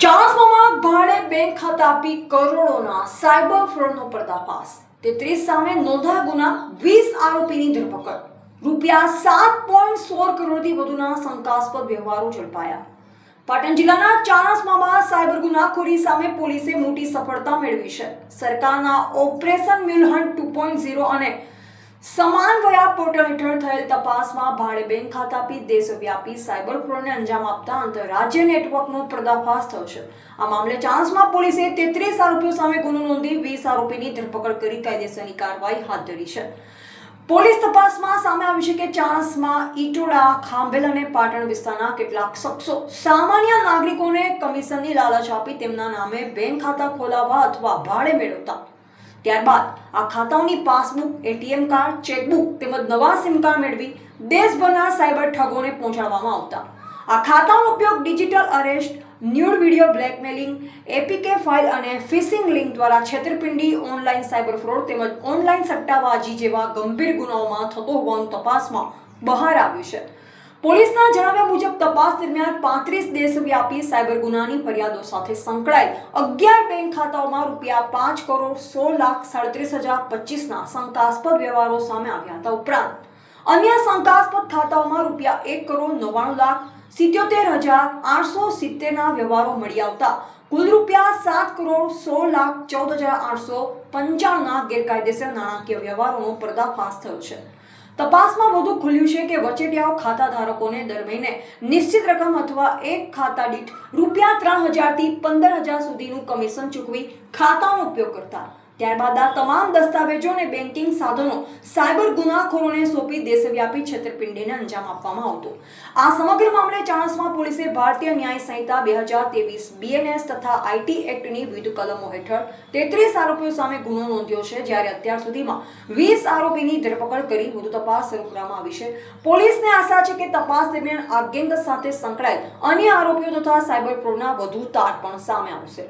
ચાણસ્મામાં ભાડે બેંક ખાતા આપી કરોડોના સાયબર ફ્રોડનો પર્દાફાશ। 33 સામે નોંધાયા ગુના, 20 આરોપીની ધરપકડ। રૂપિયા 7.16 કરોડથી વધુના શંકાસ્પદ વ્યવહારો ઝડપાયા। પાટણ જિલ્લાના ચાણસ્મામાં સાયબર ગુનાખોરી સામે પોલીસે મોટી સફળતા મેળવી છે। સરકારના ઓપરેશન મ્યુલહન્ટ 2.0 અને સમાન્વયા પોર્ટલ હેઠળ થયેલ તપાસમાં ભાડે બેંક ખાતા આપી દેશવ્યાપી સાયબર ફ્રોડને અંજામ આપતા આંતરરાજ્ય નેટવર્કનો પર્દાફાશ થયો છે। આ મામલે ચાણસ્મા પોલીસે 33 આરોપીઓ સામે ગુનો નોંધી 20 આરોપીની ધરપકડ કરી કાયદેસરની કાર્યવાહી હાથ ધરી છે। પોલીસ તપાસમાં સામે આવ્યું છે કે ચાણસ્મા, ઈટોડા, ખાંભેલ અને પાટણ વિસ્તારના કેટલાક શખ્સો સામાન્ય નાગરિકોને કમિશનની લાલચ આપી તેમના નામે બેંક ખાતા ખોલાવવા અથવા ભાડે મેળવતા। ત્યારબાદ આ ખાતાઓની પાસબુક, એટીએમ કાર્ડ, ચેકબુક તેમજ નવા સિમ કાર્ડ મેળવી દેશભરના સાયબર ઠગોને પહોંચાડવામાં આવતા। આ ખાતાઓનો ઉપયોગ digital arrest, nude video blackmailing, APK file અને ફિશિંગ લિંક દ્વારા છેતરપિંડી, ઓનલાઈન સાયબર ફ્રોડ તેમજ ઓનલાઈન સટ્ટાબાજી જેવા ગંભીર ગુનાઓમાં થતો હોવાનું તપાસમાં બહાર આવ્યું છે। પોલીસના જણાવ્યા મુજબ તપાસ દરમિયાન 35 દેશવ્યાપી સાયબર ગુનાની ફરિયાદો સાથે સંકળાયેલ 11 બેંક ખાતાઓમાં રૂપિયા 5,16,37,025ના શંકાસ્પદ વ્યવહારો સામે આવ્યા હતા। ઉપરાંત અન્ય શંકાસ્પદ ખાતાઓમાં રૂપિયા 1,99,77,870ના વ્યવહારો મળી આવતા કુલ રૂપિયા 7,16,14,895ના ગેરકાયદેસર નાણાકીય વ્યવહારોનો પર્દાફાશ થયો છે। તપાસમાં વધુ ખુલ્યું છે કે વચેટિયાઓ ખાતા ધારકોને દર મહિને નિશ્ચિત રકમ અથવા એક ખાતા દીઠ રૂપિયા 3,000 થી 15,000 સુધીનું કમિશન ચૂકવી ખાતાનો ઉપયોગ કરતા। ત્યારબાદ આ તમામ દસ્તાવેજો અને બેન્કિંગ સાધનો સાયબર ગુનાખોરોને સોંપી દેશવ્યાપી છેતરપિંડીને અંજામ આપવામાં આવતો। આ સમગ્ર મામલે ચાણસ્મા પોલીસે ભારતીય ન્યાય સંહિતા 2023 બીએનએસ તથા આઈટી એક્ટની વિવિધ કલમો હેઠળ 33 આરોપીઓ સામે ગુનો નોંધ્યો છે, જ્યારે અત્યાર સુધીમાં 20 આરોપીની ધરપકડ કરી વધુ તપાસ શરૂ કરવામાં આવી છે। પોલીસને આશા છે કે તપાસ દરમિયાન આ ગેંગ સાથે સંકળાયેલ અન્ય આરોપીઓ તથા સાયબર ફ્રોડના વધુ તાર પણ સામે આવશે।